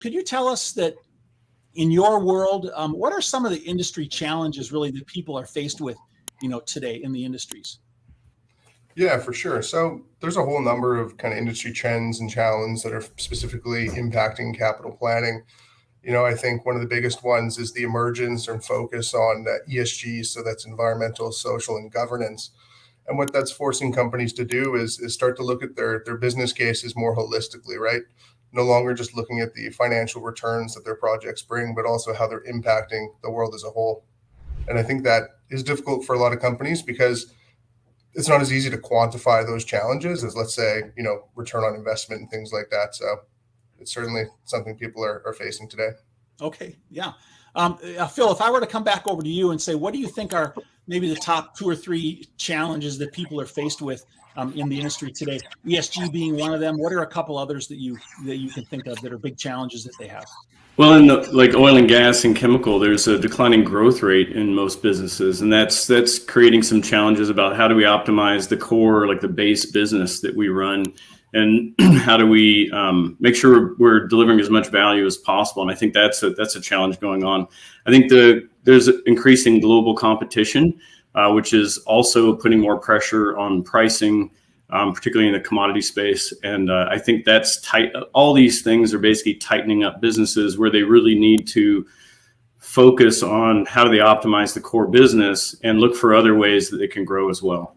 could you tell us that in your world, what are some of the industry challenges really that people are faced with, today in the industries? Yeah, for sure. So there's a whole number of kind of industry trends and challenges that are specifically impacting capital planning. I think one of the biggest ones is the emergence and focus on ESG. So that's environmental, social, and governance. And what that's forcing companies to do is start to look at their business cases more holistically, right? No longer just looking at the financial returns that their projects bring, but also how they're impacting the world as a whole. And I think that is difficult for a lot of companies because it's not as easy to quantify those challenges as, let's say, return on investment and things like that. So it's certainly something people are facing today. Okay, yeah. Phil, if I were to come back over to you and say, what do you think are maybe the top 2 or 3 challenges that people are faced with in the industry today? ESG being one of them. What are a couple others that you can think of that are big challenges that they have? Well, in like oil and gas and chemical, there's a declining growth rate in most businesses, and that's creating some challenges about how do we optimize the core, like the base business that we run, and how do we make sure we're delivering as much value as possible. And I think that's a challenge going on. I think there's increasing global competition, which is also putting more pressure on pricing, particularly in the commodity space. And I think that's tight. All these things are basically tightening up businesses where they really need to focus on how do they optimize the core business and look for other ways that they can grow as well.